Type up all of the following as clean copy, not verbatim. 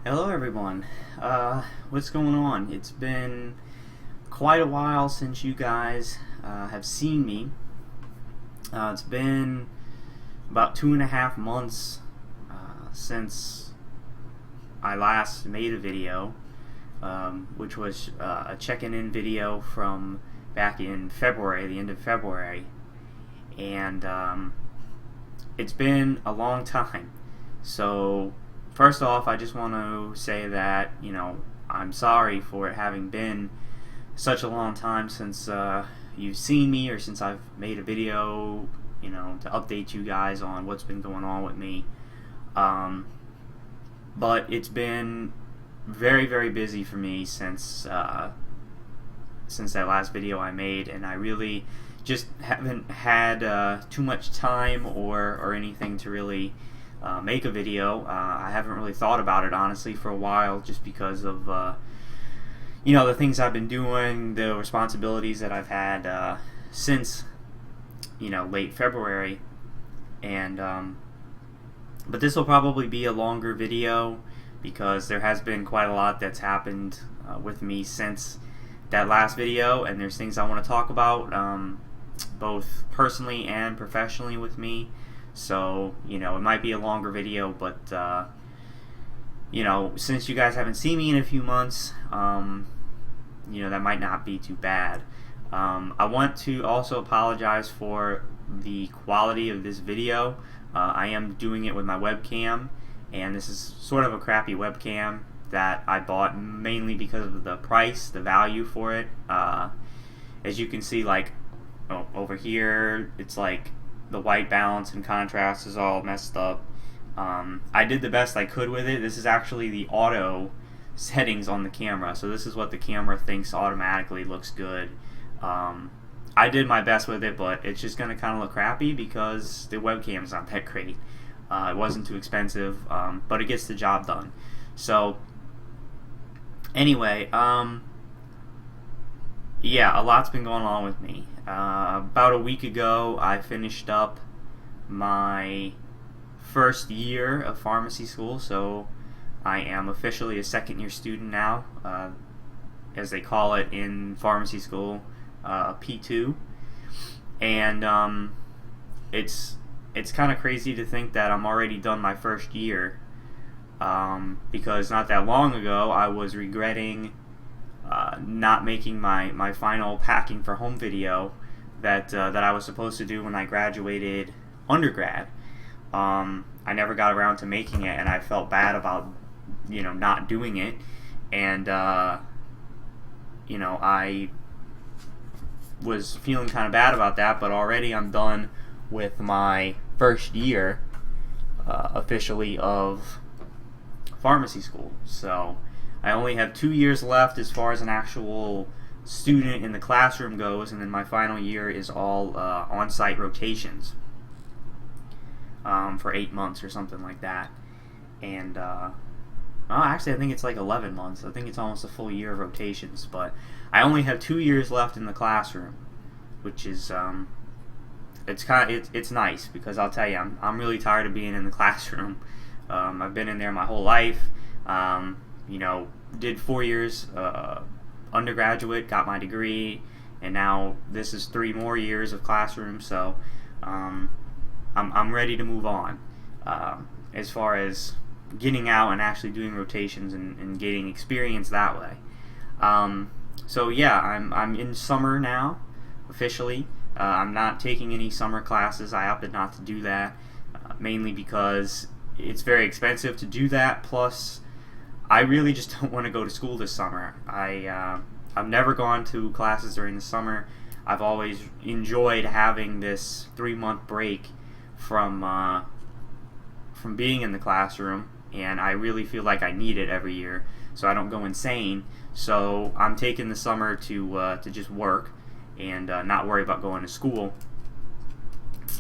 Hello everyone. What's going on? It's been quite a while since you guys have seen me. It's been about 2.5 months since I last made a video, which was a checking in video from back in February, the end of February. And it's been a long time. So first off, I just want to say that, I'm sorry for it having been such a long time since you've seen me or since I've made a video, to update you guys on what's been going on with me. But it's been very, very busy for me since that last video I made, and I really just haven't had too much time or anything to really make a video. I haven't really thought about it honestly for a while, just because of the things I've been doing, the responsibilities that I've had since late February, and but this will probably be a longer video because there has been quite a lot that's happened with me since that last video, and there's things I want to talk about both personally and professionally with me. So, it might be a longer video, but, since you guys haven't seen me in a few months, that might not be too bad. I want to also apologize for the quality of this video. I am doing it with my webcam, and this is sort of a crappy webcam that I bought mainly because of the price, the value for it. As you can see, over here, it's like the white balance and contrast is all messed up. I did the best I could with it. This is actually the auto settings on the camera, so this is what the camera thinks automatically looks good. I did my best with it, but it's just gonna kind of look crappy because the webcam's not that great. It wasn't too expensive, but it gets the job done. So anyway, yeah, a lot's been going on with me. About a week ago, I finished up my first year of pharmacy school, so I am officially a second-year student now, as they call it in pharmacy school, a P2. And it's kind of crazy to think that I'm already done my first year, because not that long ago I was regretting not making my final packing for home video that I was supposed to do when I graduated undergrad. I never got around to making it, and I felt bad about not doing it, and I was feeling kind of bad about that. But already I'm done with my first year officially of pharmacy school, so I only have 2 years left as far as an actual student in the classroom goes, and then my final year is all on-site rotations for 8 months or something like that. And actually I think it's like 11 months. I think it's almost a full year of rotations, but I only have 2 years left in the classroom, which is it's nice, because I'll tell you, I'm really tired of being in the classroom. I've been in there my whole life. Did 4 years undergraduate, got my degree, and now this is 3 more years of classroom, so I'm ready to move on as far as getting out and actually doing rotations and getting experience that way. So yeah, I'm in summer now, officially. I'm not taking any summer classes. I opted not to do that, mainly because it's very expensive to do that, plus I really just don't want to go to school this summer. I've never gone to classes during the summer. I've always enjoyed having this 3-month break from being in the classroom, and I really feel like I need it every year so I don't go insane. So I'm taking the summer to just work and not worry about going to school.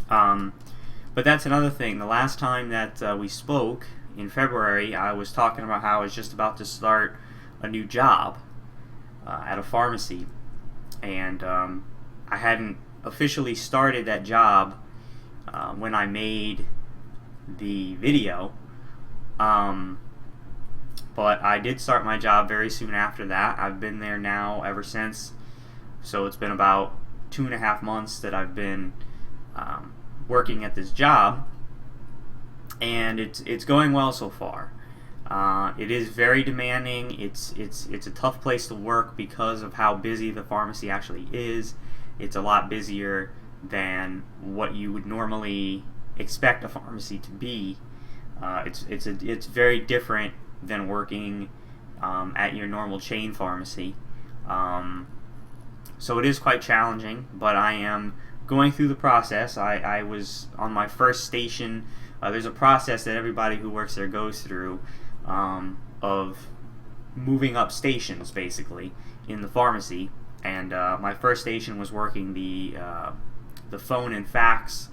But that's another thing. The last time that we spoke, in February, I was talking about how I was just about to start a new job at a pharmacy, and I hadn't officially started that job when I made the video. But I did start my job very soon after that. I've been there now ever since. So it's been about 2.5 months that I've been working at this job, and it's going well so far. It is very demanding. It's a tough place to work because of how busy the pharmacy actually is. It's a lot busier than what you would normally expect a pharmacy to be. It's very different than working at your normal chain pharmacy. So it is quite challenging, but I am going through the process. I was on my first station. There's a process that everybody who works there goes through of moving up stations, basically, in the pharmacy. And my first station was working the phone and fax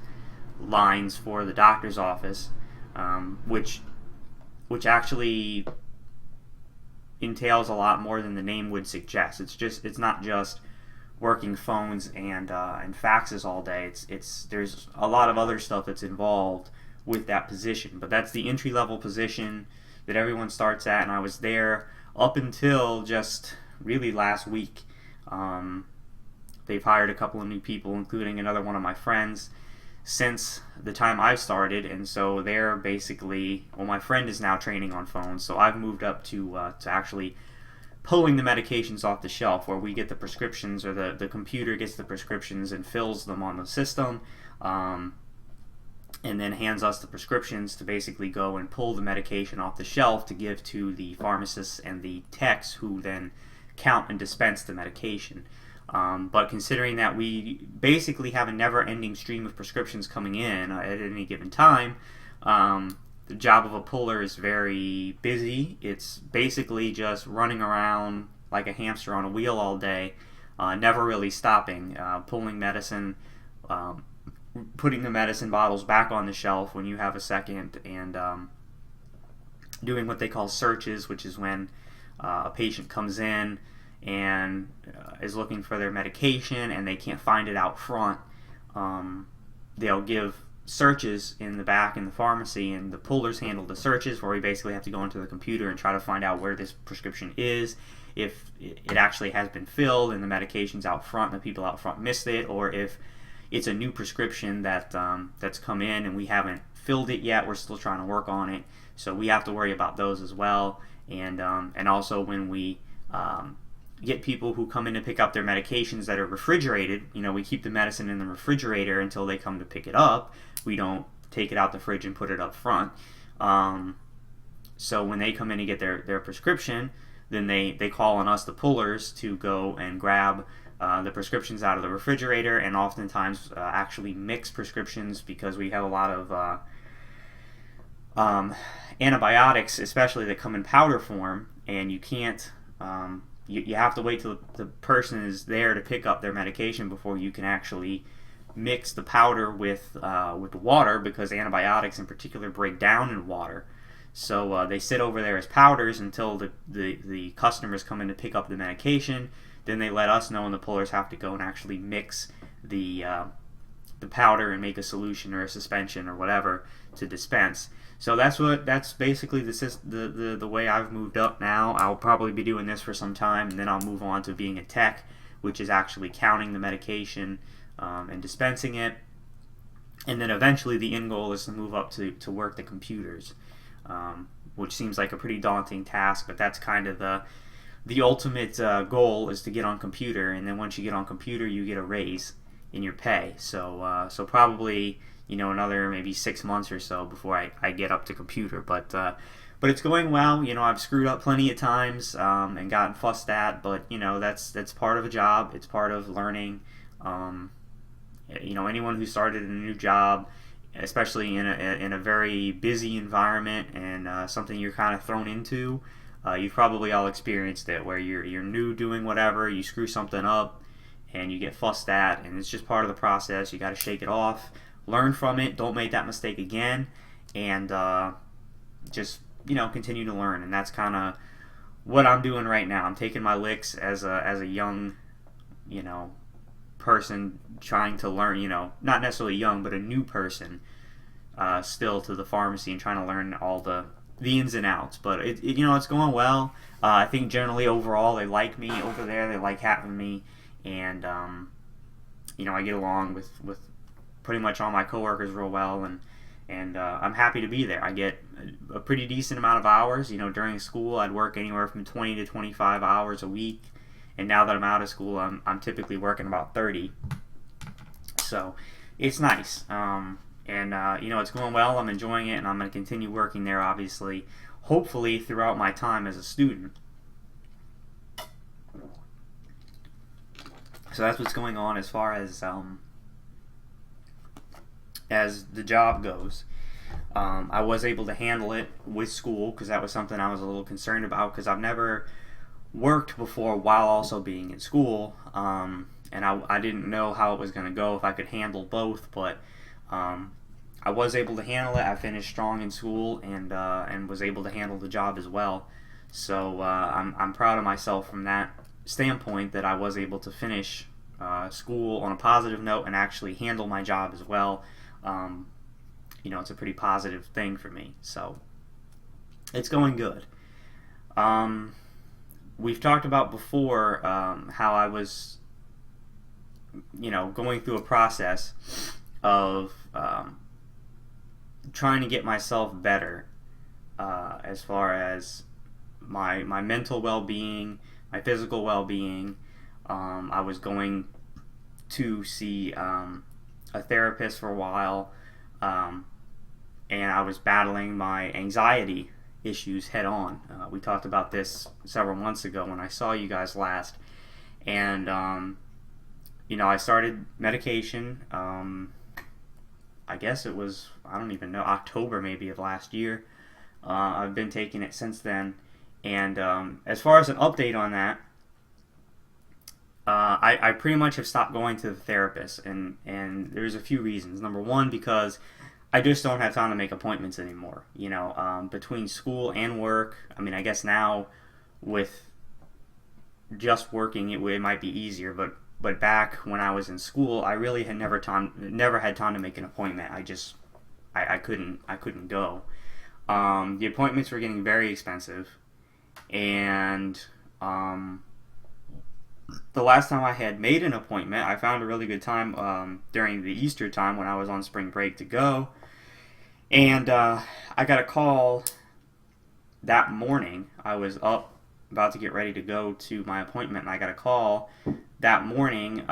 lines for the doctor's office, which actually entails a lot more than the name would suggest. It's not just working phones and faxes all day. There's a lot of other stuff that's involved with that position, but that's the entry level position that everyone starts at, and I was there up until just really last week. They've hired a couple of new people, including another one of my friends, since the time I started, and so they're basically, well, my friend is now training on phones, so I've moved up to actually pulling the medications off the shelf, where we get the prescriptions, or the computer gets the prescriptions and fills them on the system, and then hands us the prescriptions to basically go and pull the medication off the shelf to give to the pharmacists and the techs, who then count and dispense the medication. But considering that we basically have a never-ending stream of prescriptions coming in at any given time, the job of a puller is very busy. It's basically just running around like a hamster on a wheel all day, never really stopping, pulling medicine, putting the medicine bottles back on the shelf when you have a second, and doing what they call searches, which is when a patient comes in and is looking for their medication and they can't find it out front. They'll give searches in the back in the pharmacy, and the pullers handle the searches, where we basically have to go into the computer and try to find out where this prescription is, if it actually has been filled and the medication's out front and the people out front missed it, or if it's a new prescription that's come in and we haven't filled it yet. We're still trying to work on it, so we have to worry about those as well. And also when we get people who come in to pick up their medications that are refrigerated, we keep the medicine in the refrigerator until they come to pick it up. We don't take it out the fridge and put it up front. So when they come in to get their prescription, then they call on us, the pullers, to go and grab the prescriptions out of the refrigerator, and oftentimes actually mix prescriptions, because we have a lot of antibiotics, especially that come in powder form, and you can't. You have to wait till the person is there to pick up their medication before you can actually mix the powder with water, because antibiotics in particular break down in water. So they sit over there as powders until the customers come in to pick up the medication. Then they let us know, and the pullers have to go and actually mix the powder and make a solution or a suspension or whatever to dispense. So that's basically the way I've moved up now. I'll probably be doing this for some time, and then I'll move on to being a tech, which is actually counting the medication and dispensing it. And then eventually the end goal is to move up to work the computers, which seems like a pretty daunting task, but that's kind of the ultimate goal, is to get on computer. And then once you get on computer, you get a raise in your pay. So probably another maybe 6 months or so before I get up to computer. But it's going well. I've screwed up plenty of times and gotten fussed at, but that's part of a job. It's part of learning. Anyone who started a new job, especially in a very busy environment and something you're kind of thrown into, you've probably all experienced it, where you're new doing whatever, you screw something up and you get fussed at, and it's just part of the process. You got to shake it off, learn from it, don't make that mistake again, and just continue to learn. And that's kind of what I'm doing right now. I'm taking my licks as a young person trying to learn, not necessarily young, but a new person still to the pharmacy, and trying to learn all the the ins and outs. But it's going well. I think generally overall they like me over there. They like having me, and I get along with pretty much all my coworkers real well, and I'm happy to be there. I get a pretty decent amount of hours. During school I'd work anywhere from 20 to 25 hours a week, and now that I'm out of school, I'm typically working about 30. So it's nice. It's going well. I'm enjoying it, and I'm going to continue working there, obviously, hopefully throughout my time as a student. So that's what's going on as far as the job goes. I was able to handle it with school because that was something I was a little concerned about, because I've never worked before while also being in school, and I didn't know how it was going to go, if I could handle both, but I was able to handle it. I finished strong in school, and was able to handle the job as well. So I'm proud of myself from that standpoint, that I was able to finish school on a positive note and actually handle my job as well. It's a pretty positive thing for me. So it's going good. We've talked about before how I was, going through a process of trying to get myself better as far as my mental well-being, my physical well-being. I was going to see a therapist for a while, and I was battling my anxiety issues head on. We talked about this several months ago when I saw you guys last, and I started medication. I guess it was, I don't even know, October maybe of last year. I've been taking it since then, and as far as an update on that, I pretty much have stopped going to the therapist, and there's a few reasons. Number one, because I just don't have time to make appointments anymore. Between school and work, I guess now with just working, it might be easier, but back when I was in school, I really had never had time to make an appointment. I couldn't go. The appointments were getting very expensive, and the last time I had made an appointment, I found a really good time during the Easter time when I was on spring break to go. And I got a call that morning. I was up about to get ready to go to my appointment, and I got a call that morning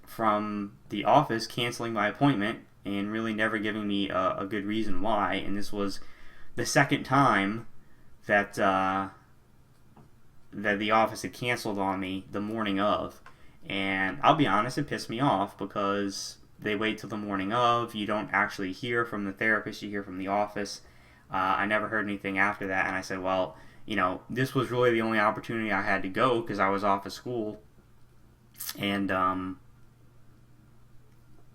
from the office canceling my appointment and really never giving me a good reason why. And this was the second time that the office had canceled on me the morning of. And I'll be honest, it pissed me off, because they wait till the morning of. You don't actually hear from the therapist, you hear from the office. I never heard anything after that, and I said, well, this was really the only opportunity I had to go, because I was off of school, and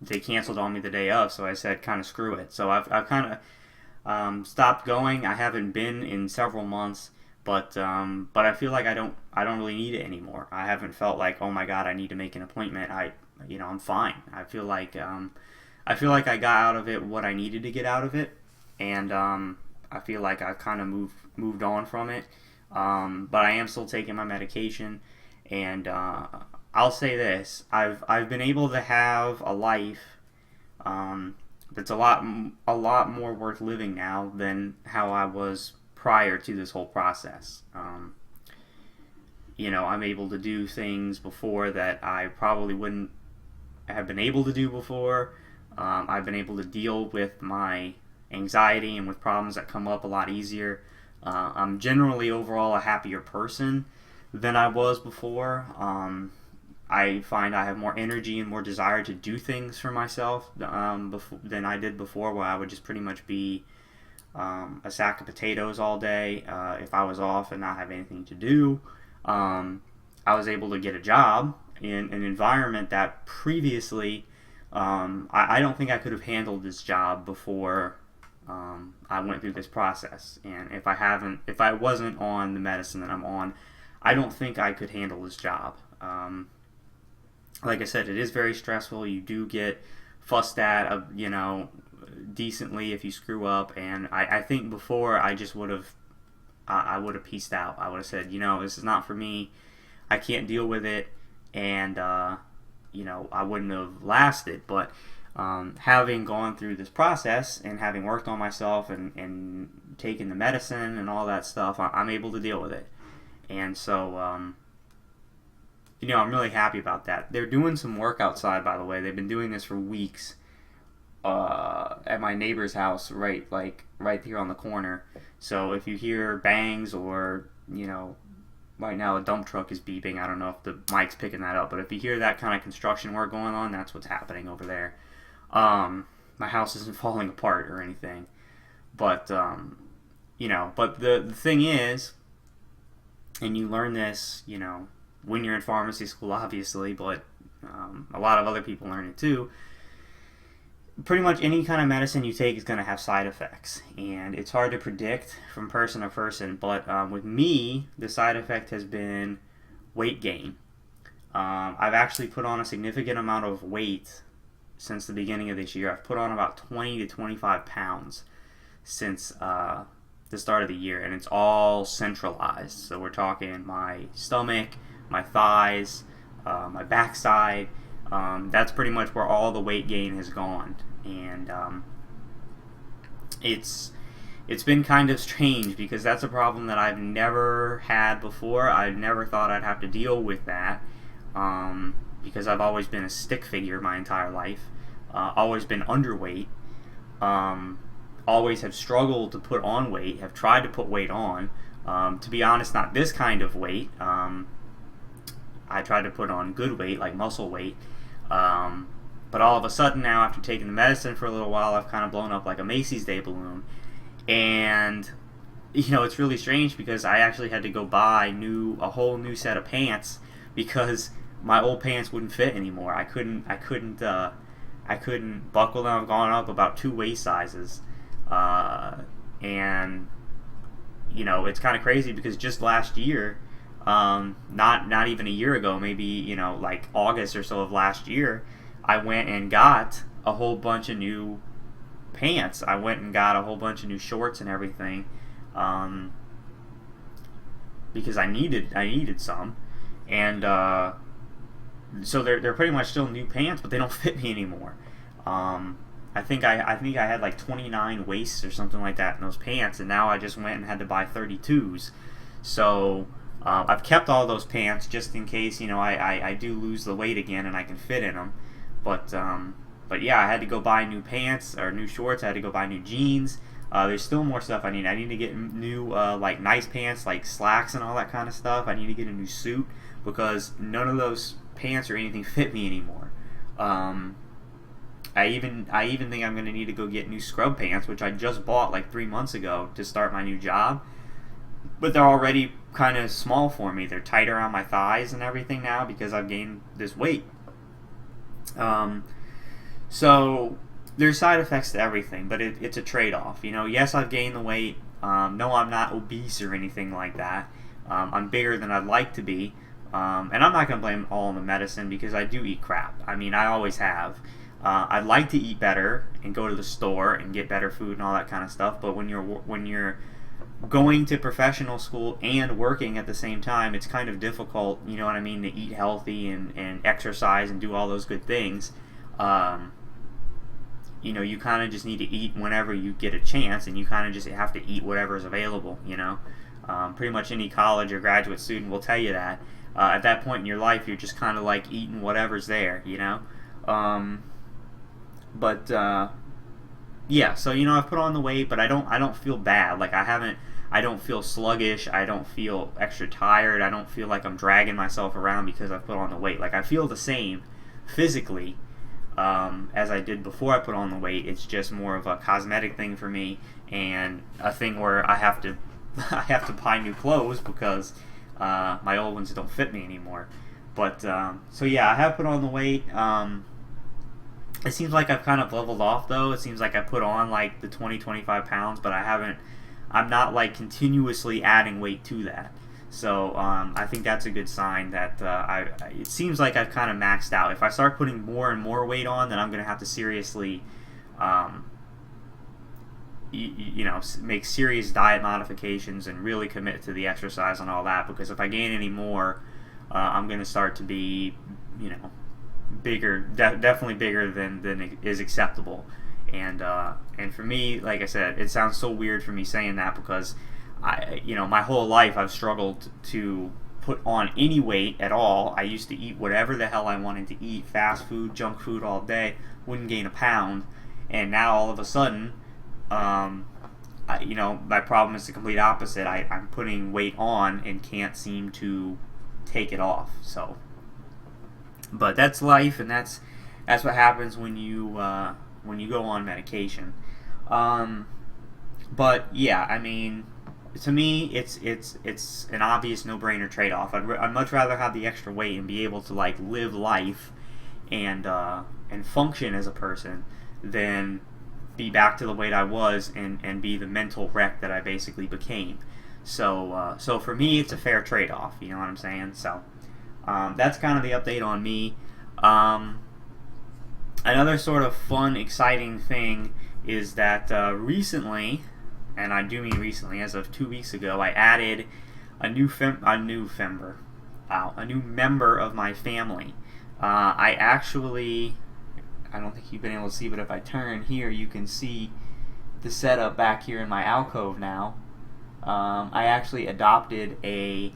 they canceled on me the day of, so I said, kind of screw it. So I've kind of stopped going. I haven't been in several months, but I feel like I don't really need it anymore. I haven't felt like, oh my god, I need to make an appointment. I'm fine. I feel like I got out of it what I needed to get out of it, and I feel like I've kind of moved on from it. But I am still taking my medication, and I'll say this: I've been able to have a life that's a lot more worth living now than how I was prior to this whole process. I'm able to do things before that I probably wouldn't have been able to do before. I've been able to deal with my anxiety and with problems that come up a lot easier. I'm generally overall a happier person than I was before. I find I have more energy and more desire to do things for myself than I did before, where I would just pretty much be a sack of potatoes all day if I was off and not have anything to do. I was able to get a job in an environment that previously I don't think I could have handled this job before I went through this process. And if I wasn't on the medicine that I'm on, I don't think I could handle this job. Like I said, it is very stressful. You do get fussed at, decently if you screw up. And I think before I just would have I would have pieced out. I would have said, this is not for me. I can't deal with it, and I wouldn't have lasted. But having gone through this process and having worked on myself and taken the medicine and all that stuff, I'm able to deal with it. And so, I'm really happy about that. They're doing some work outside, by the way. They've been doing this for weeks at my neighbor's house, right here on the corner. So if you hear bangs or, right now a dump truck is beeping. I don't know if the mic's picking that up, but if you hear that kind of construction work going on, that's what's happening over there. My house isn't falling apart or anything, but but the thing is, and you learn this, when you're in pharmacy school, obviously, but a lot of other people learn it too. Pretty much any kind of medicine you take is going to have side effects, and it's hard to predict from person to person. But with me, the side effect has been weight gain. I've actually put on a significant amount of weight since the beginning of this year. I've put on about 20 to 25 pounds since the start of the year, and it's all centralized. So we're talking my stomach, my thighs, my backside. That's pretty much where all the weight gain has gone, and it's been kind of strange because that's a problem that I've never had before. I've never thought I'd have to deal with that because I've always been a stick figure my entire life, always been underweight, always have struggled to put on weight, have tried to put weight on. To be honest, not this kind of weight. I tried to put on good weight, like muscle weight. But all of a sudden now, after taking the medicine for a little while, I've kind of blown up like a Macy's Day balloon. And, it's really strange because I actually had to go buy a whole new set of pants because my old pants wouldn't fit anymore. I couldn't buckle them. I've gone up about 2 waist sizes. And, it's kind of crazy because just last year, not even a year ago, maybe, like August or so of last year, I went and got a whole bunch of new pants. I went and got a whole bunch of new shorts and everything, because I needed some, and so they're pretty much still new pants, but they don't fit me anymore. I think I had like 29 waists or something like that in those pants, and now I just went and had to buy 32s. So I've kept all those pants just in case, I do lose the weight again and I can fit in them. But yeah, I had to go buy new pants or new shorts. I had to go buy new jeans. There's still more stuff I need. I need to get new like nice pants, like slacks and all that kind of stuff. I need to get a new suit because none of those pants or anything fit me anymore. I even think I'm going to need to go get new scrub pants, which I just bought like 3 months ago to start my new job. But they're already kind of small for me. They're tight around my thighs and everything now because I've gained this weight. So there's side effects to everything, but it's a trade-off. Yes, I've gained the weight. No, I'm not obese or anything like that. I'm bigger than I'd like to be. And I'm not going to blame it all on the medicine because I do eat crap. I mean, I always have. I'd like to eat better and go to the store and get better food and all that kind of stuff. But when you're going to professional school and working at the same time, it's kind of difficult, to eat healthy and exercise and do all those good things. You kind of just need to eat whenever you get a chance, and you kind of just have to eat whatever is available, Pretty much any college or graduate student will tell you that. At that point in your life, you're just kind of like eating whatever's there, Yeah, so I've put on the weight, but I don't feel bad. Like I don't feel sluggish. I don't feel extra tired. I don't feel like I'm dragging myself around because I've put on the weight. Like I feel the same physically as I did before I put on the weight. It's just more of a cosmetic thing for me and a thing where I have to buy new clothes because my old ones don't fit me anymore. But so yeah, I have put on the weight. It seems like I've kind of leveled off though. It seems like I put on like the 20-25 pounds, but I'm not like continuously adding weight to that. So I think that's a good sign that it seems like I've kind of maxed out. If I start putting more and more weight on, then I'm going to have to seriously make serious diet modifications and really commit to the exercise and all that, because if I gain any more, I'm going to start to be, bigger, definitely bigger than is acceptable. And for me, like I said, it sounds so weird for me saying that, because my whole life I've struggled to put on any weight at all. I used to eat whatever the hell I wanted to eat, fast food, junk food all day, wouldn't gain a pound, and now all of a sudden, my problem is the complete opposite. I'm putting weight on and can't seem to take it off. So, but that's life, and that's what happens when you go on medication. But yeah, I mean, to me, it's an obvious no-brainer trade-off. I'd much rather have the extra weight and be able to like live life and function as a person than be back to the weight I was and be the mental wreck that I basically became. So for me, it's a fair trade-off. You know what I'm saying? So that's kind of the update on me. Another sort of fun, exciting thing is that recently, and I do mean recently, as of 2 weeks ago, I added a new member of my family. I don't think you've been able to see, but if I turn here, you can see the setup back here in my alcove now. I actually adopted a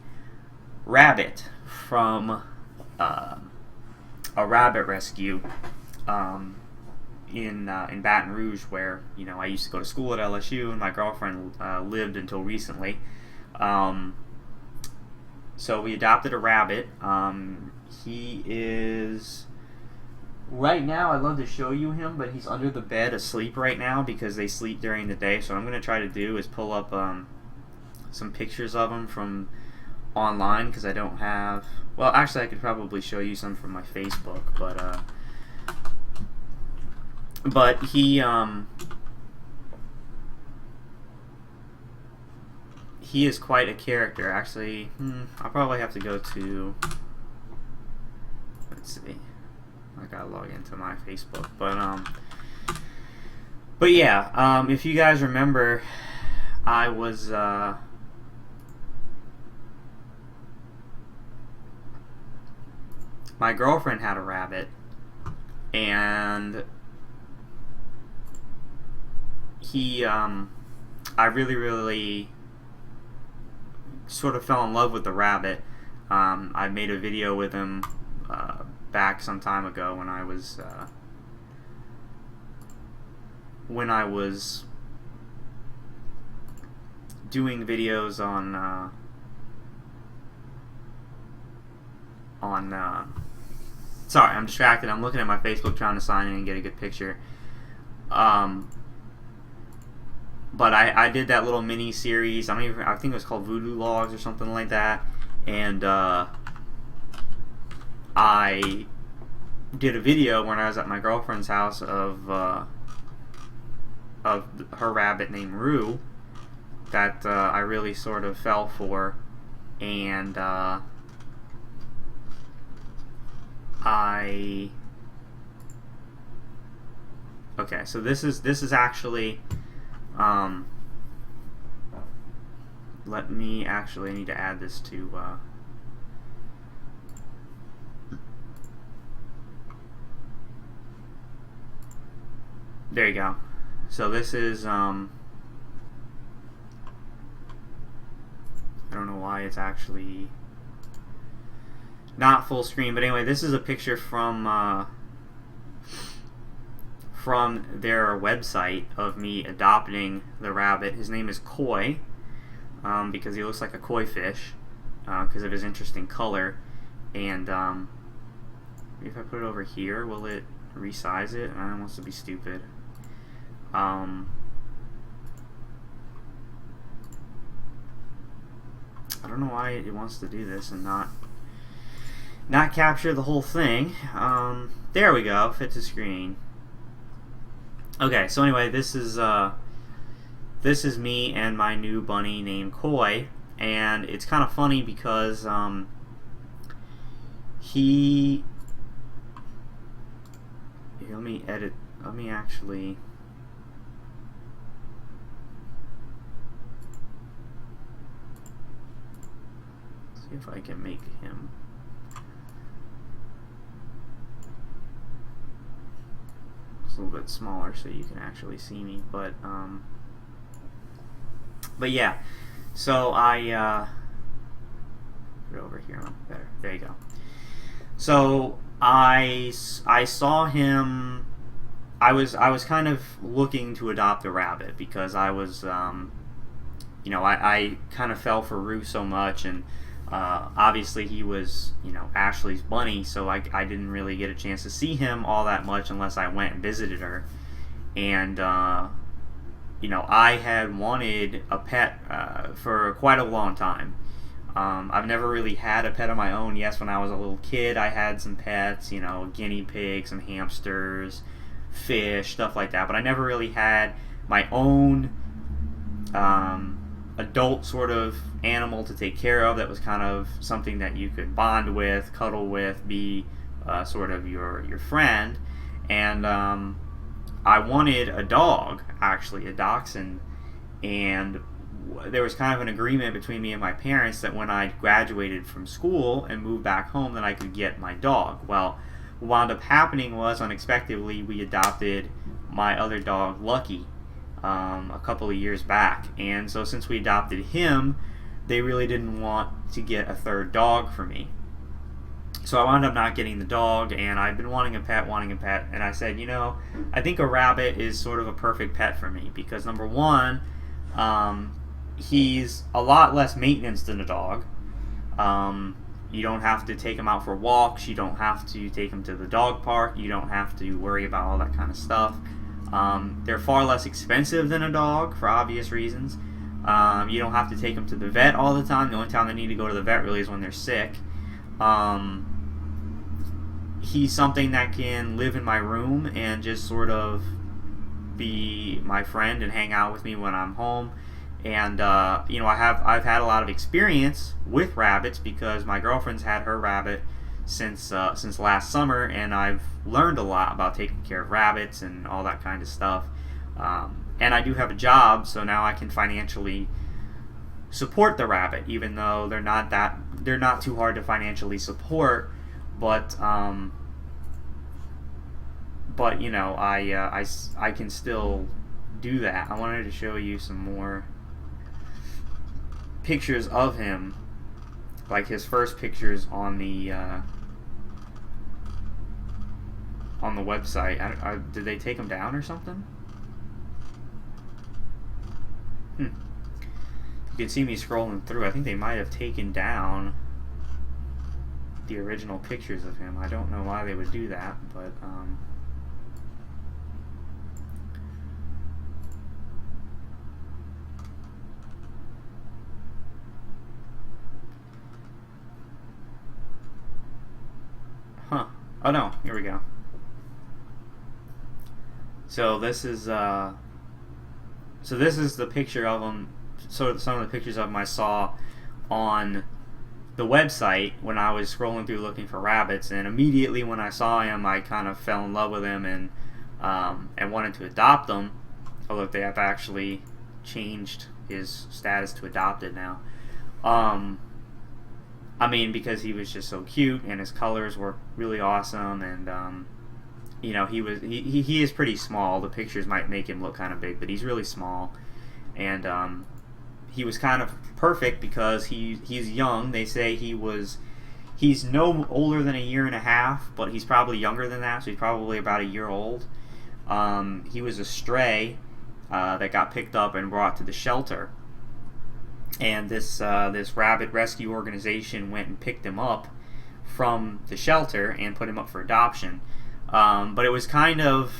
rabbit from a rabbit rescue in Baton Rouge, where I used to go to school at LSU, and my girlfriend lived until recently. So we adopted a rabbit. He is right now. I'd love to show you him, but he's under the bed asleep right now because they sleep during the day. So what I'm going to try to do is pull up some pictures of him from online, because I don't have. Well, actually, I could probably show you some from my Facebook, but he is quite a character. Actually, I'll probably have to go to. Let's see. I gotta log into my Facebook, but yeah. If you guys remember, I was. My girlfriend had a rabbit, and I really sort of fell in love with the rabbit. I made a video with him back some time ago when I was doing videos on sorry, I'm distracted. I'm looking at my Facebook trying to sign in and get a good picture. But I did that little mini series. I think it was called Voodoo Logs or something like that. And I did a video when I was at my girlfriend's house of her rabbit named Rue that I really sort of fell for, and okay, so this is actually I need to add this to there you go. So this is I don't know why it's actually not full screen, but anyway, this is a picture from their website of me adopting the rabbit. His name is Koi, because he looks like a koi fish, because of his interesting color. And if I put it over here, will it resize it? I don't want to be stupid. I don't know why it wants to do this and not capture the whole thing. There we go, fit to screen. Okay, so anyway, this is me and my new bunny named Koi, and it's kind of funny because he. Here, let me actually. See if I can make him. It's a little bit smaller so you can actually see me, but yeah. So I put it over here. Better. There you go. So I saw him. I was kind of looking to adopt a rabbit because I was, I kind of fell for Rue so much, and obviously he was, Ashley's bunny, so I didn't really get a chance to see him all that much unless I went and visited her. And, I had wanted a pet for quite a long time. I've never really had a pet of my own. Yes, when I was a little kid, I had some pets, guinea pigs, some hamsters, fish, stuff like that. But I never really had my own adult sort of animal to take care of that was kind of something that you could bond with, cuddle with, be sort of your friend. And I wanted a dog, actually, a dachshund. And there was kind of an agreement between me and my parents that when I graduated from school and moved back home that I could get my dog. Well, what wound up happening was, unexpectedly, we adopted my other dog, Lucky, a couple of years back. And so since we adopted him, they really didn't want to get a third dog for me. So I wound up not getting the dog, and I've been wanting a pet, and I said, I think a rabbit is sort of a perfect pet for me because, number one, he's a lot less maintenance than a dog. You don't have to take him out for walks. You don't have to take him to the dog park. You don't have to worry about all that kind of stuff. They're far less expensive than a dog for obvious reasons. You don't have to take them to the vet all the time. The only time they need to go to the vet really is when they're sick. He's something that can live in my room and just sort of be my friend and hang out with me when I'm home. And I've had a lot of experience with rabbits because my girlfriend's had her rabbit since last summer, and I've learned a lot about taking care of rabbits and all that kind of stuff. And I do have a job, so now I can financially support the rabbit, even though they're not too hard to financially support. But I can still do that. I wanted to show you some more pictures of him, like his first pictures on the website. Did they take him down or something? You can see me scrolling through. I think they might have taken down the original pictures of him. I don't know why they would do that, but oh no, here we go. So this is the picture of him. So some of the pictures of him I saw on the website when I was scrolling through looking for rabbits, and immediately when I saw him, I kind of fell in love with him and wanted to adopt him. Oh look, they have actually changed his status to adopted now. Because he was just so cute and his colors were really awesome, and he is pretty small. The pictures might make him look kind of big, but he's really small, and he was kind of perfect because he's young. They say he's no older than a year and a half, but he's probably younger than that, so he's probably about a year old. He was a stray that got picked up and brought to the shelter, and this rabbit rescue organization went and picked him up from the shelter and put him up for adoption. But it was kind of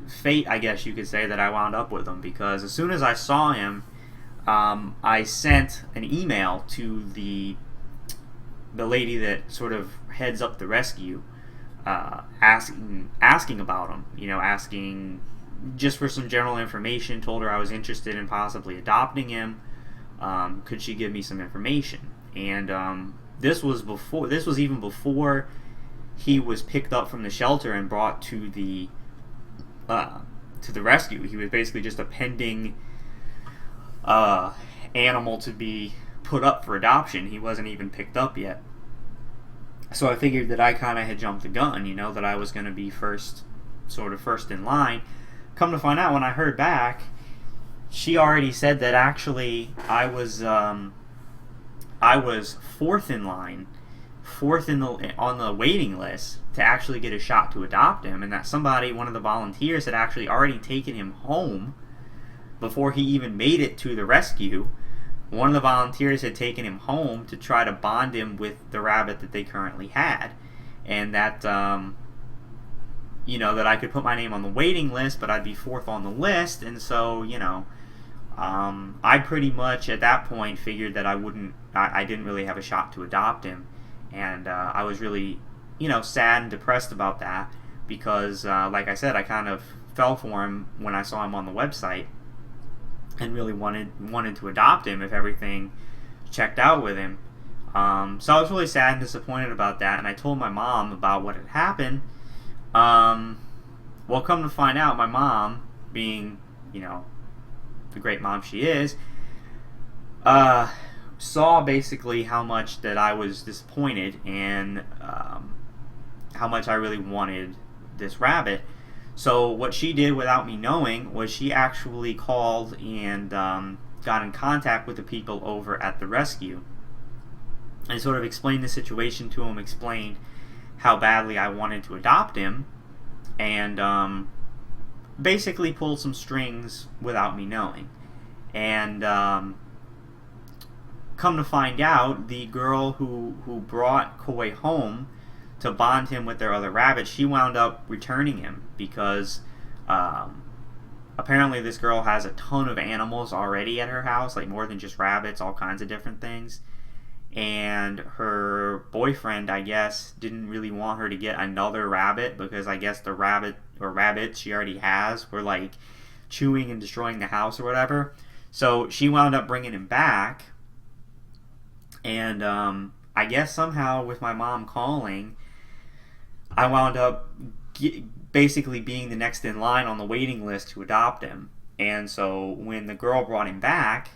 fate, I guess you could say, that I wound up with him, because as soon as I saw him, I sent an email to the lady that sort of heads up the rescue, asking about him, asking just for some general information. Told her I was interested in possibly adopting him. Could she give me some information? And this was even before he was picked up from the shelter and brought to the rescue. He was basically just a pending animal to be put up for adoption. He wasn't even picked up yet. So I figured that I kind of had jumped the gun, that I was going to be first in line. Come to find out, when I heard back, she already said that actually I was fourth in line, on the waiting list to actually get a shot to adopt him, and that one of the volunteers, had actually already taken him home before he even made it to the rescue. One of the volunteers had taken him home to try to bond him with the rabbit that they currently had, and that that I could put my name on the waiting list, but I'd be fourth on the list, and so I pretty much at that point figured that I didn't really have a shot to adopt him, and I was really sad and depressed about that, because like I said, I kind of fell for him when I saw him on the website, and really wanted to adopt him if everything checked out with him. So I was really sad and disappointed about that, and I told my mom about what had happened. Well, come to find out, my mom, being, the great mom she is, saw basically how much that I was disappointed, and how much I really wanted this rabbit. So what she did without me knowing was she actually called and got in contact with the people over at the rescue and sort of explained the situation to him, explained how badly I wanted to adopt him, and basically pulled some strings without me knowing. And come to find out, the girl who brought Koi home to bond him with their other rabbit, she wound up returning him, because apparently this girl has a ton of animals already at her house, like more than just rabbits, all kinds of different things. And her boyfriend, I guess, didn't really want her to get another rabbit, because I guess the rabbits she already has were like chewing and destroying the house or whatever. So she wound up bringing him back, and I guess somehow with my mom calling, I wound up basically being the next in line on the waiting list to adopt him. And so when the girl brought him back,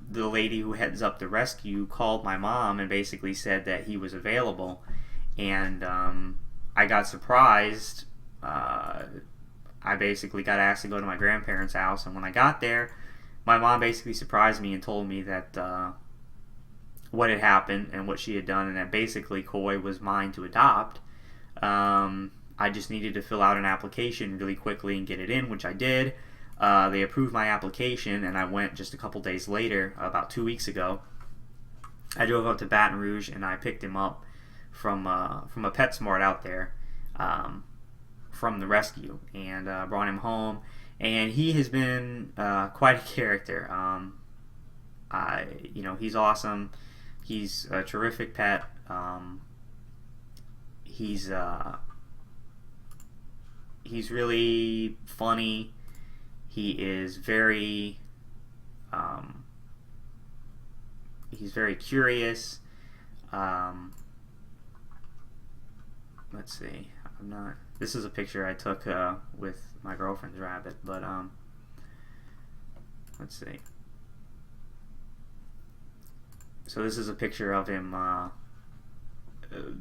the lady who heads up the rescue called my mom and basically said that he was available. And I got surprised. I basically got asked to go to my grandparents' house, and when I got there, my mom basically surprised me and told me that what had happened and what she had done, and that basically Koi was mine to adopt. I just needed to fill out an application really quickly and get it in, which I did. They approved my application, and I went just a couple days later, about 2 weeks ago. I drove up to Baton Rouge, and I picked him up from a PetSmart out there, from the rescue, and brought him home. And he has been quite a character. He's awesome. He's a terrific pet. He's really funny. He is very curious. Let's see. This is a picture I took with my girlfriend's rabbit, but let's see. So this is a picture of him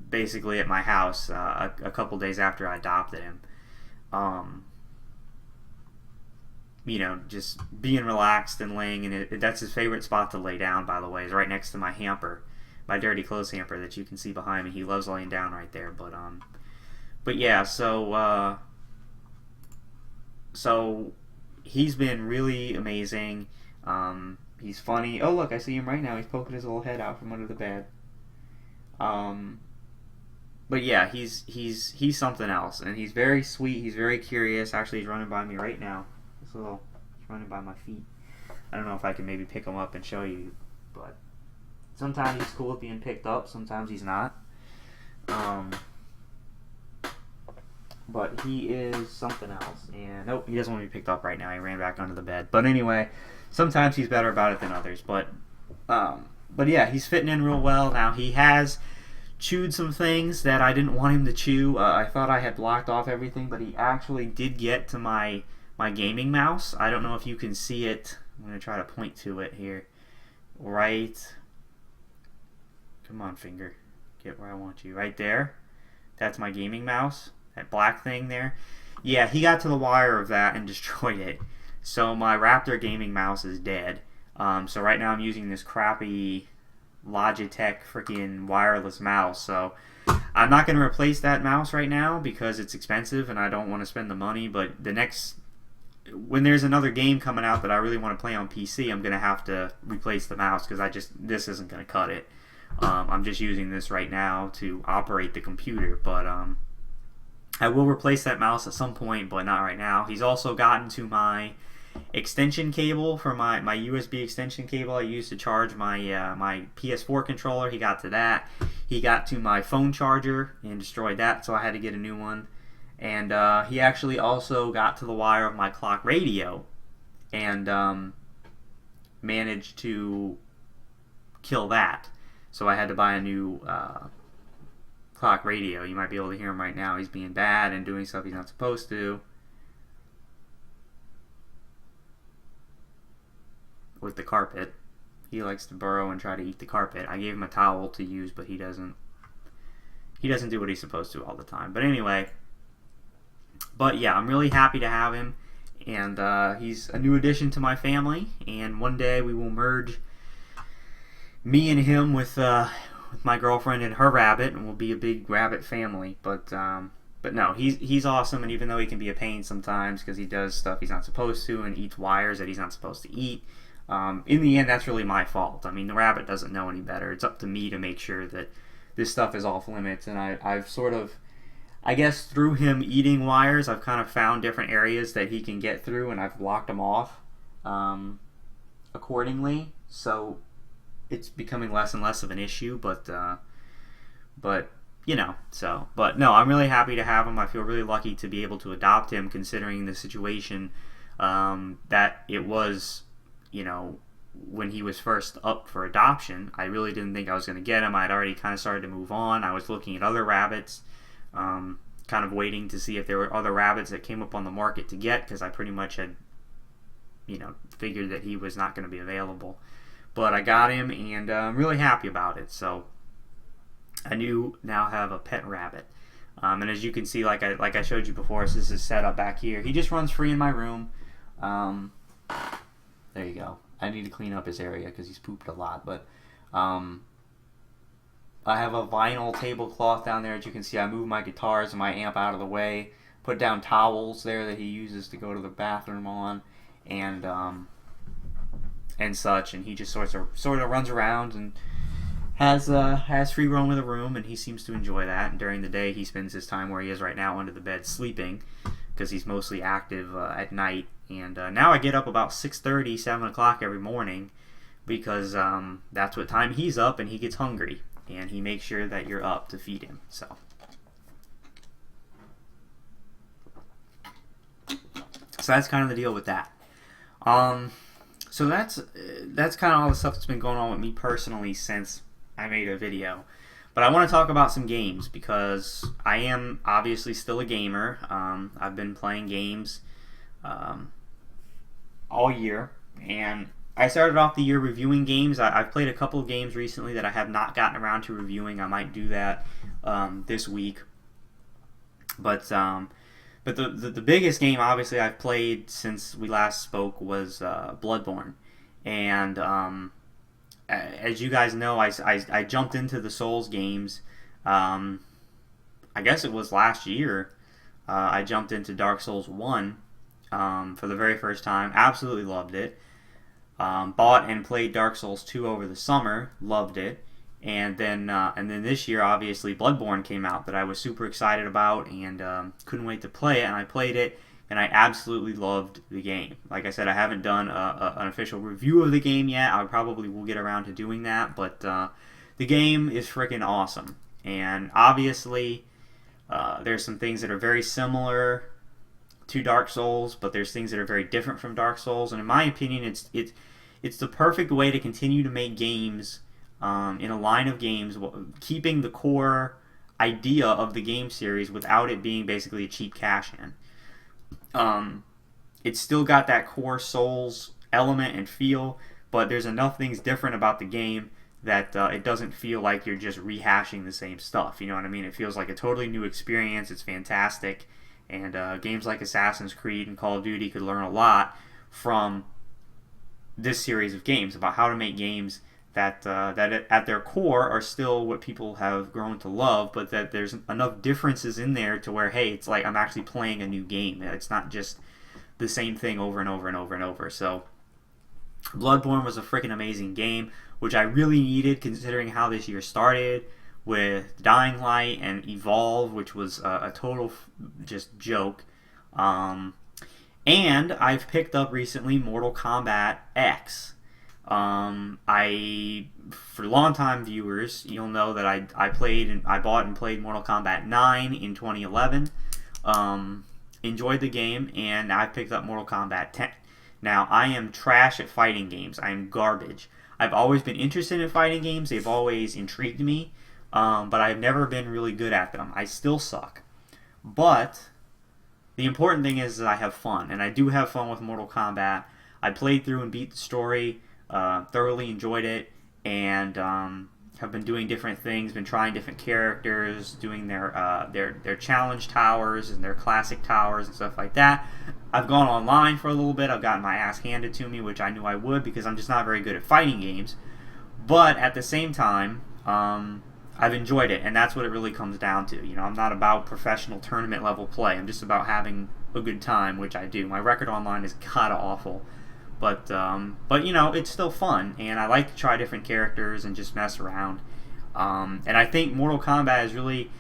basically at my house a couple days after I adopted him. Just being relaxed and laying in it. That's his favorite spot to lay down, by the way, is right next to my hamper, my dirty clothes hamper that you can see behind me. He loves laying down right there. But yeah, so he's been really amazing. He's funny. Oh, look, I see him right now. He's poking his little head out from under the bed. But yeah, he's something else, and he's very sweet. He's very curious. Actually, he's running by me right now. He's running by my feet. I don't know if I can maybe pick him up and show you, but sometimes he's cool with being picked up. Sometimes he's not. But he is something else. And nope, he doesn't want to be picked up right now. He ran back under the bed. But anyway, sometimes he's better about it than others. But yeah, he's fitting in real well. Now, he has chewed some things that I didn't want him to chew. I thought I had blocked off everything, but he actually did get to my gaming mouse. I don't know if you can see it. I'm going to try to point to it here. right. Come on, finger. Get where I want you. Right there. That's my gaming mouse. That black thing there. Yeah, he got to the wire of that and destroyed it. So my Raptor gaming mouse is dead. So right now I'm using this crappy Logitech freaking wireless mouse. So I'm not going to replace that mouse right now because it's expensive and I don't want to spend the money. But when there's another game coming out that I really want to play on PC, I'm going to have to replace the mouse because this isn't going to cut it. I'm just using this right now to operate the computer, but I will replace that mouse at some point, but not right now. He's also gotten to my extension cable for my USB extension cable I use to charge my PS4 controller. He got to that. He got to my phone charger and destroyed that, so I had to get a new one. And he actually also got to the wire of my clock radio and managed to kill that. So I had to buy a new clock radio. You might be able to hear him right now. He's being bad and doing stuff he's not supposed to. With the carpet. He likes to burrow and try to eat the carpet. I gave him a towel to use, but he doesn't do what he's supposed to all the time. But anyway, yeah, I'm really happy to have him. And he's a new addition to my family. And one day we will merge me and him with my girlfriend and her rabbit, and we'll be a big rabbit family. But no, he's awesome, and even though he can be a pain sometimes because he does stuff he's not supposed to and eats wires that he's not supposed to eat, in the end, that's really my fault. I mean, the rabbit doesn't know any better. It's up to me to make sure that this stuff is off limits, and I've sort of, I guess through him eating wires, I've kind of found different areas that he can get through, and I've blocked them off accordingly. So it's becoming less and less of an issue, but you know, but no, I'm really happy to have him. I feel really lucky to be able to adopt him, considering the situation that it was, you know, when he was first up for adoption. I really didn't think I was going to get him. I had already kind of started to move on. I was looking at other rabbits, kind of waiting to see if there were other rabbits that came up on the market to get, because I pretty much had, you know, figured that he was not going to be available. But I got him, and I'm really happy about it. So I do now have a pet rabbit. And as you can see, like I showed you before, so this is set up back here. He just runs free in my room. There you go. I need to clean up his area because he's pooped a lot. But I have a vinyl tablecloth down there. As you can see, I moved my guitars and my amp out of the way. Put down towels there that he uses to go to the bathroom on. And such, and he just sort of runs around and has free roam of the room, and he seems to enjoy that. And during the day, he spends his time where he is right now, under the bed, sleeping, because he's mostly active at night. And now I get up about 6:30, 7 o'clock every morning, because that's what time he's up, and he gets hungry, and he makes sure that you're up to feed him. So that's kind of the deal with that. So that's kind of all the stuff that's been going on with me personally since I made a video. But I want to talk about some games, because I am obviously still a gamer. I've been playing games all year, and I started off the year reviewing games. I've played a couple of games recently that I have not gotten around to reviewing. I might do that this week. But the biggest game, obviously, I've played since we last spoke was Bloodborne. And as you guys know, I jumped into the Souls games. I guess it was last year. I jumped into Dark Souls 1 for the very first time. Absolutely loved it. Bought and played Dark Souls 2 over the summer. Loved it. And then this year, obviously, Bloodborne came out that I was super excited about and couldn't wait to play it. And I played it, and I absolutely loved the game. Like I said, I haven't done an official review of the game yet. I probably will get around to doing that. But the game is freaking awesome. And obviously, there's some things that are very similar to Dark Souls, but there's things that are very different from Dark Souls. And in my opinion, it's the perfect way to continue to make games in a line of games, keeping the core idea of the game series without it being basically a cheap cash-in. It's still got that core Souls element and feel, but there's enough things different about the game that it doesn't feel like you're just rehashing the same stuff. You know what I mean? It feels like a totally new experience. It's fantastic. And games like Assassin's Creed and Call of Duty could learn a lot from this series of games about how to make games that at their core are still what people have grown to love, but that there's enough differences in there to where, hey, it's like I'm actually playing a new game. It's not just the same thing over and over and over and over. So Bloodborne was a freaking amazing game, which I really needed considering how this year started with Dying Light and Evolve, which was a total just joke. And I've picked up recently Mortal Kombat X. For longtime viewers, you'll know that I bought and played Mortal Kombat 9 in 2011. Enjoyed the game, and I picked up Mortal Kombat 10. Now, I am trash at fighting games. I am garbage. I've always been interested in fighting games. They've always intrigued me, but I've never been really good at them. I still suck. But the important thing is that I have fun, and I do have fun with Mortal Kombat. I played through and beat the story, thoroughly enjoyed it, and have been doing different things, been trying different characters, doing their challenge towers and their classic towers and stuff like that. I've gone online for a little bit. I've gotten my ass handed to me, which I knew I would because I'm just not very good at fighting games. But at the same time, I've enjoyed it, and that's what it really comes down to. You know, I'm not about professional tournament level play. I'm just about having a good time, which I do. My record online is kind of awful, but you know, it's still fun, and I like to try different characters and just mess around. And I think Mortal Kombat is really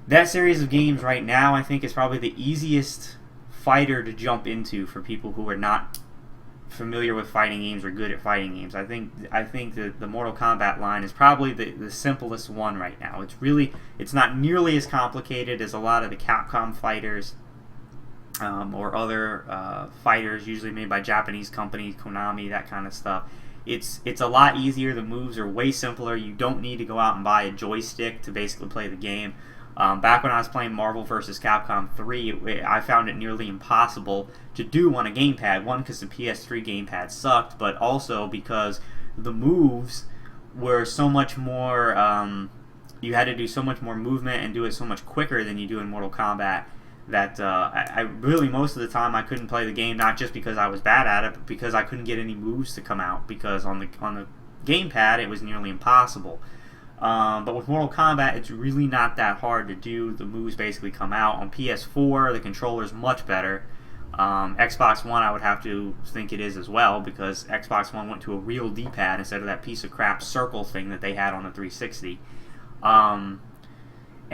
that series of games right now. I think is probably the easiest fighter to jump into for people who are not familiar with fighting games or good at fighting games. I think the Mortal Kombat line is probably the simplest one right now. It's not nearly as complicated as a lot of the Capcom fighters or other fighters usually made by Japanese companies, Konami, that kind of stuff. It's a lot easier. The moves are way simpler. You don't need to go out and buy a joystick to basically play the game. Back when I was playing Marvel vs. Capcom 3, I found it nearly impossible to do on a gamepad. One, because the PS3 gamepad sucked, but also because the moves were so much more... you had to do so much more movement and do it so much quicker than you do in Mortal Kombat that I really, most of the time, I couldn't play the game, not just because I was bad at it, but because I couldn't get any moves to come out, because on the gamepad, it was nearly impossible. But with Mortal Kombat, it's really not that hard to do. The moves basically come out. On PS4, the controller's much better. Xbox One, I would have to think it is as well, because Xbox One went to a real D-pad instead of that piece of crap circle thing that they had on the 360.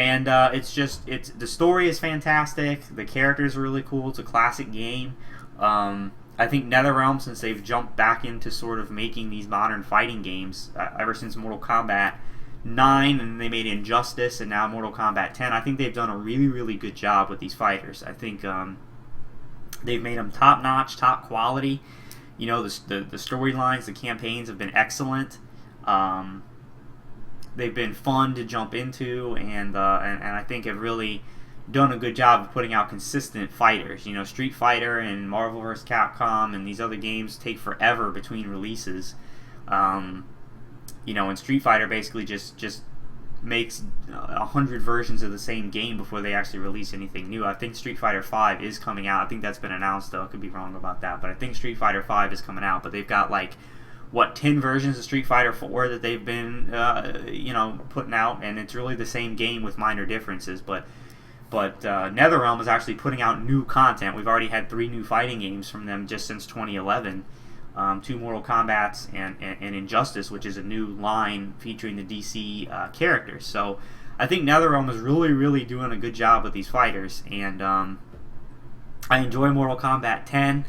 The story is fantastic. The characters are really cool. It's a classic game. I think NetherRealm, since they've jumped back into sort of making these modern fighting games, ever since Mortal Kombat 9, and they made Injustice, and now Mortal Kombat 10, I think they've done a really, really good job with these fighters. I think they've made them top-notch, top quality. You know, the storylines, the campaigns have been excellent. They've been fun to jump into, and I think have really done a good job of putting out consistent fighters. You know, Street Fighter and Marvel vs. Capcom and these other games take forever between releases. You know, and Street Fighter basically just makes 100 versions of the same game before they actually release anything new. I think Street Fighter 5 is coming out. I think that's been announced, though. I could be wrong about that, but I think Street Fighter 5 is coming out. But they've got 10 versions of Street Fighter 4 that they've been putting out, and it's really the same game with minor differences. But NetherRealm is actually putting out new content. We've already had 3 new fighting games from them just since 2011. 2 Mortal Kombats and Injustice, which is a new line featuring the DC characters. So I think NetherRealm is really, really doing a good job with these fighters, and I enjoy Mortal Kombat 10.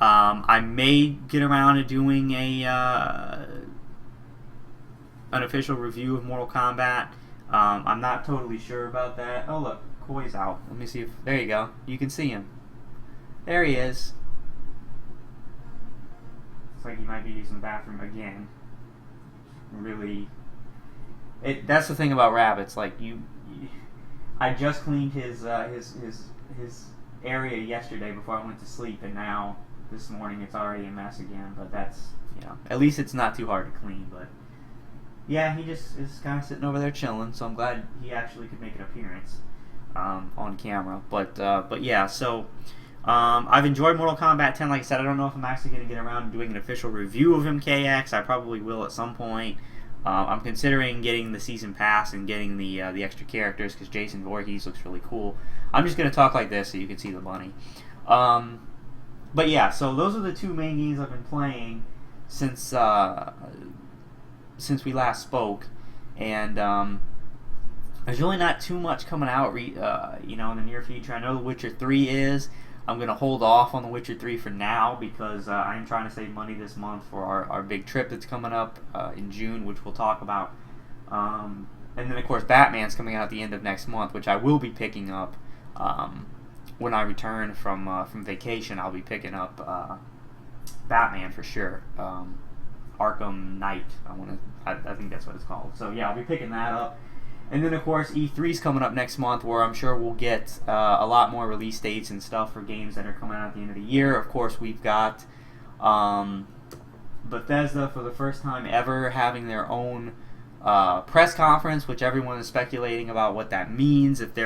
I may get around to doing an official review of Mortal Kombat. I'm not totally sure about that. Oh look, Koi's out. Let me see if... There you go. You can see him. There he is. Looks like he might be using the bathroom again. Really... That's the thing about rabbits. I just cleaned his area yesterday before I went to sleep, and now this morning it's already a mess again, but that's, at least it's not too hard to clean. But yeah, he just is kind of sitting over there chilling, so I'm glad he actually could make an appearance on camera. But yeah, so I've enjoyed Mortal Kombat 10. Like I said, I don't know if I'm actually going to get around to doing an official review of MKX. I probably will at some point. I'm considering getting the season pass and getting the extra characters because Jason Voorhees looks really cool. I'm just going to talk like this so you can see the bunny. But yeah, so those are the two main games I've been playing since we last spoke, and there's really not too much coming out, in the near future. I know The Witcher 3 is. I'm going to hold off on The Witcher 3 for now because I'm trying to save money this month for our big trip that's coming up in June, which we'll talk about. And then, of course, Batman's coming out at the end of next month, which I will be picking up when I return from vacation. I'll be picking up Batman for sure. Arkham Knight, I think that's what it's called. So yeah, I'll be picking that up. And then, of course, E3's coming up next month, where I'm sure we'll get a lot more release dates and stuff for games that are coming out at the end of the year. Of course, we've got Bethesda, for the first time ever, having their own press conference, which everyone is speculating about what that means. If they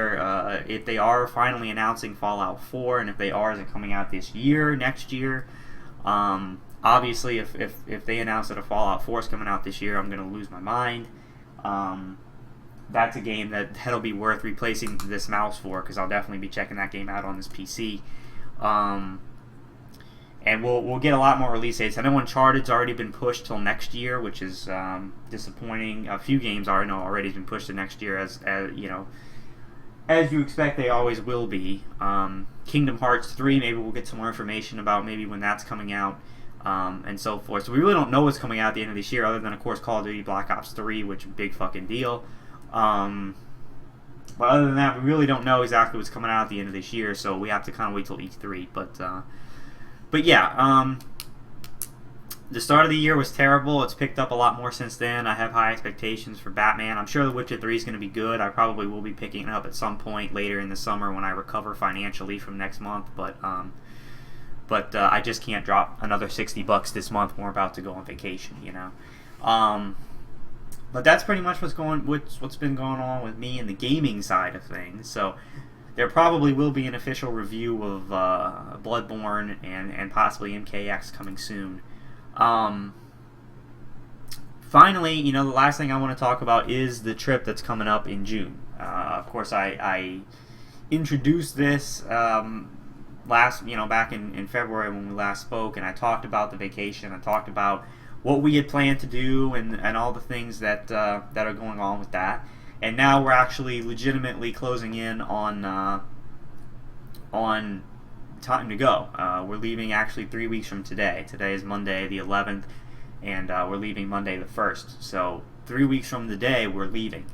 are finally announcing Fallout 4, and if they are, is it coming out this year, next year? Obviously, if they announce that a Fallout 4 is coming out this year, I'm going to lose my mind. That's a game that'll be worth replacing this mouse for, because I'll definitely be checking that game out on this PC. And we'll get a lot more release dates. I know Uncharted's already been pushed till next year, which is disappointing. A few games I know already been pushed to next year, as you expect they always will be. Kingdom Hearts 3, maybe we'll get some more information about maybe when that's coming out, and so forth. So we really don't know what's coming out at the end of this year, other than, of course, Call of Duty Black Ops 3, which is a big fucking deal. But other than that, we really don't know exactly what's coming out at the end of this year, so we have to kind of wait till E3. But yeah, the start of the year was terrible. It's picked up a lot more since then. I have high expectations for Batman. I'm sure The Witcher 3 is going to be good. I probably will be picking it up at some point later in the summer when I recover financially from next month. But I just can't drop another $60 this month when we're about to go on vacation, But that's pretty much what's been going on with me and the gaming side of things. So there probably will be an official review of Bloodborne and possibly MKX coming soon. Finally, the last thing I want to talk about is the trip that's coming up in June. Of course, I introduced this back in February when we last spoke, and I talked about the vacation. I talked about what we had planned to do and all the things that are going on with that. And now we're actually legitimately closing in on time to go. We're leaving actually 3 weeks from today. Today is Monday the 11th, and we're leaving Monday the 1st. So 3 weeks from the day, we're leaving.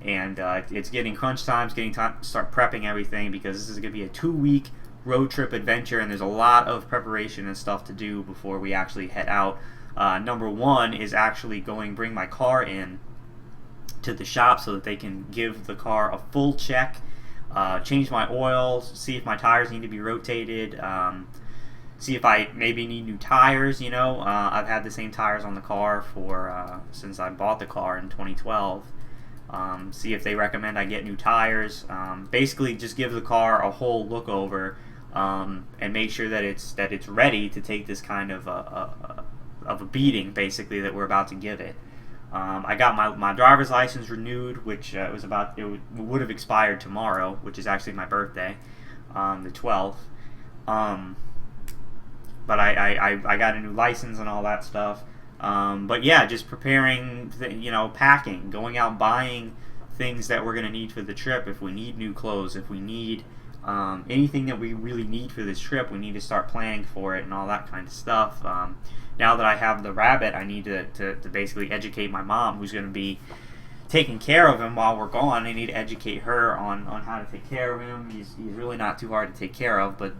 And it's getting crunch time. It's getting time to start prepping everything, because this is going to be a 2-week road trip adventure, and there's a lot of preparation and stuff to do before we actually head out. Number one is actually bring my car in to the shop so that they can give the car a full check, change my oil, see if my tires need to be rotated, see if I maybe need new tires. I've had the same tires on the car since I bought the car in 2012. See if they recommend I get new tires. Basically, just give the car a whole look over, and make sure that it's ready to take this kind of a beating, basically, that we're about to give it. I got my driver's license renewed, which would have expired tomorrow, which is actually my birthday, the 12th. But I got a new license and all that stuff. But yeah, just preparing, packing, going out buying things that we're going to need for the trip. If we need new clothes, if we need anything that we really need for this trip, we need to start planning for it and all that kind of stuff. Now that I have the rabbit, I need to basically educate my mom, who's going to be taking care of him while we're gone. I need to educate her on how to take care of him. He's really not too hard to take care of, but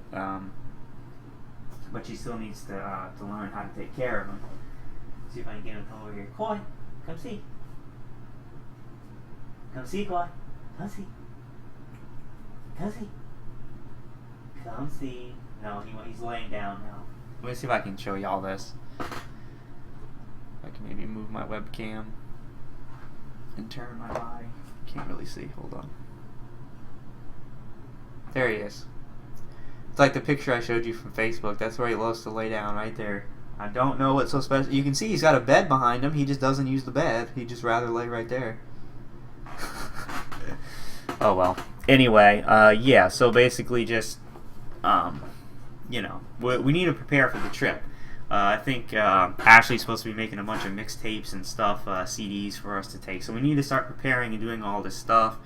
she still needs to learn how to take care of him. See if I can get him to come over here. Koi, come see. Come see, Koi. Come see. Come see. Come see. No, he's laying down now. Let me see if I can show y'all this. I can maybe move my webcam and turn my eye. Can't really see. Hold on. There he is. It's like the picture I showed you from Facebook. That's where he loves to lay down, right there. I don't know what's so special. You can see he's got a bed behind him. He just doesn't use the bed. He'd just rather lay right there. Oh well. Anyway, yeah. So basically, just you know, we need to prepare for the trip. I think Ashley's supposed to be making a bunch of mixtapes and stuff, CDs for us to take. So we need to start preparing and doing all this stuff.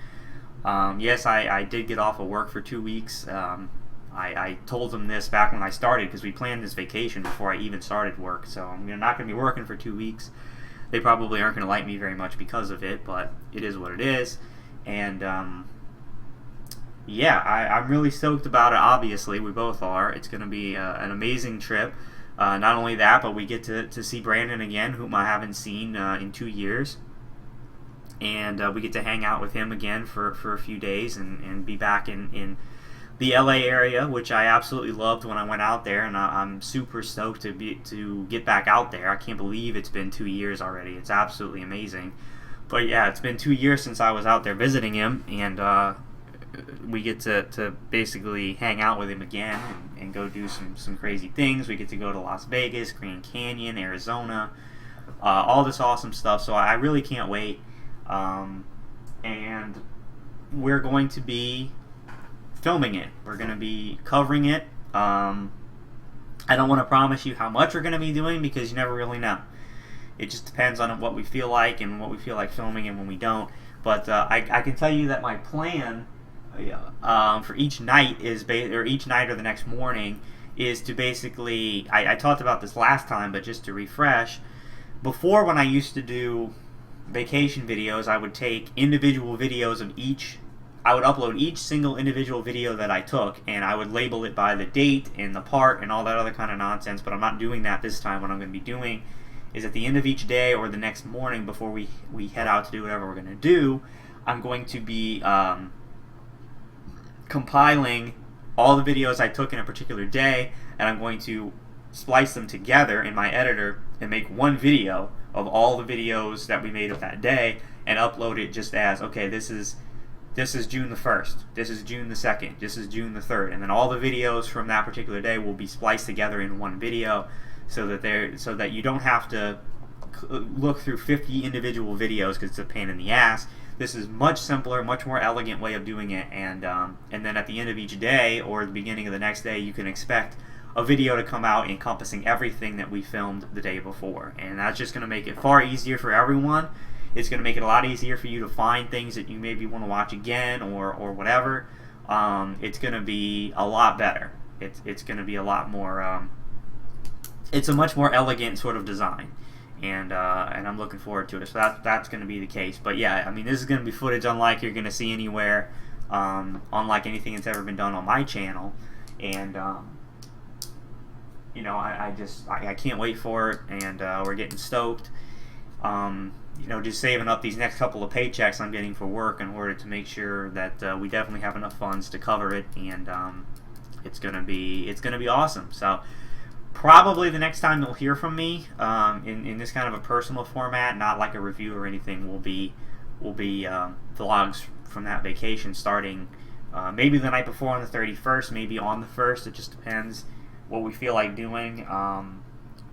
Yes, I did get off of work for 2 weeks. I told them this back when I started because we planned this vacation before I even started work. So I'm not going to be working for 2 weeks. They probably aren't going to like me very much because of it, but it is what it is. And yeah, I'm really stoked about it. Obviously, we both are. It's going to be an amazing trip. Not only that, but we get to see Brandon again, whom I haven't seen in 2 years. And we get to hang out with him again for a few days and be back in the LA area, which I absolutely loved when I went out there, and I'm super stoked to get back out there. I can't believe it's been 2 years already. It's absolutely amazing. But yeah, it's been 2 years since I was out there visiting him, and we get to basically hang out with him again and go do some crazy things. We get to go to Las Vegas, Grand Canyon, Arizona, all this awesome stuff. So I really can't wait. And we're going to be filming it. We're going to be covering it. I don't want to promise you how much we're going to be doing because you never really know. It just depends on what we feel like and what we feel like filming and when we don't. But I can tell you that my plan for each night each night or the next morning is to basically, I talked about this last time, but just to refresh, before when I used to do vacation videos, I would take individual videos of I would upload each single individual video that I took, and I would label it by the date and the part and all that other kind of nonsense, but I'm not doing that this time. What I'm going to be doing is at the end of each day or the next morning before we head out to do whatever we're going to do, I'm going to be compiling all the videos I took in a particular day, and I'm going to splice them together in my editor and make one video of all the videos that we made of that day and upload it just as, okay, this is June the 1st, this is June the 2nd, this is June the 3rd, and then all the videos from that particular day will be spliced together in one video so that you don't have to look through 50 individual videos because it's a pain in the ass. This is much simpler, much more elegant way of doing it, and then at the end of each day or the beginning of the next day, you can expect a video to come out encompassing everything that we filmed the day before, and that's just going to make it far easier for everyone. It's going to make it a lot easier for you to find things that you maybe want to watch again or whatever. It's going to be a lot better. It's going to be a lot more. It's a much more elegant sort of design. And I'm looking forward to it. So that's going to be the case. But yeah, I mean, this is going to be footage unlike you're going to see anywhere, unlike anything that's ever been done on my channel. And you know, I can't wait for it, and we're getting stoked. You know, just saving up these next couple of paychecks I'm getting for work in order to make sure that we definitely have enough funds to cover it, and it's gonna be awesome. So. Probably the next time you'll hear from me in this kind of a personal format, not like a review or anything, will be vlogs from that vacation starting maybe the night before on the 31st, maybe on the 1st. It just depends what we feel like doing.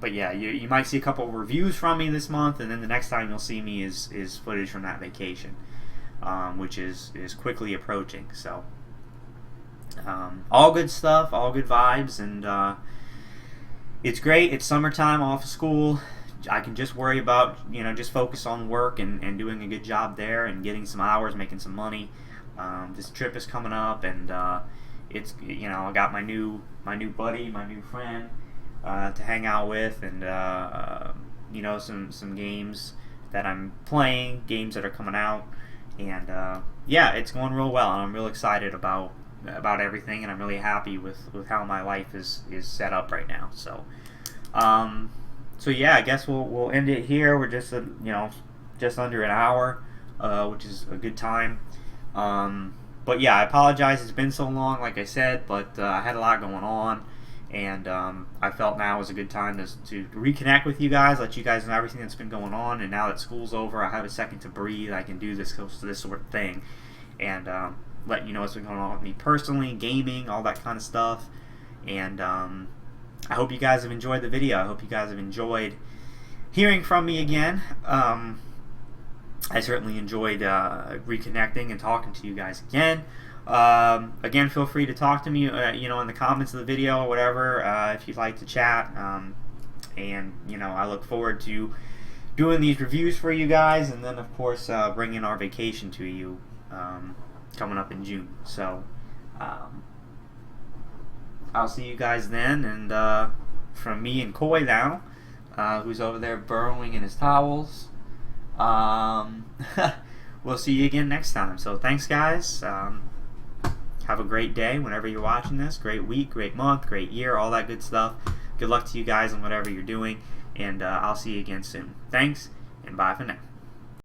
But yeah, you might see a couple of reviews from me this month, and then the next time you'll see me is footage from that vacation, which is quickly approaching. So all good stuff, all good vibes, and it's great. It's summertime, off of school. I can just worry about, just focus on work and doing a good job there and getting some hours, making some money. This trip is coming up, and it's, I got my new buddy, my new friend to hang out with, and some games that I'm playing, games that are coming out, and yeah, it's going real well, and I'm real excited about everything, and I'm really happy with how my life is set up right now. So yeah, I guess we'll end it here. We're just just under an hour, which is a good time. But yeah, I apologize it's been so long, like I said, but I had a lot going on, and I felt now was a good time to reconnect with you guys, let you guys know everything that's been going on. And now that school's over, I have a second to breathe. I can do this sort of thing, and let you know what's been going on with me personally, gaming, all that kind of stuff. And I hope you guys have enjoyed the video. I hope you guys have enjoyed hearing from me again. I certainly enjoyed reconnecting and talking to you guys again. Again, feel free to talk to me, in the comments of the video or whatever, if you'd like to chat. And I look forward to doing these reviews for you guys, and then of course bringing our vacation to you coming up in June. So I'll see you guys then. And from me and Coy now, who's over there burrowing in his towels. We'll see you again next time. So thanks, guys. Have a great day whenever you're watching this. Great week, great month, great year, all that good stuff. Good luck to you guys on whatever you're doing, and I'll see you again soon. Thanks, and bye for now.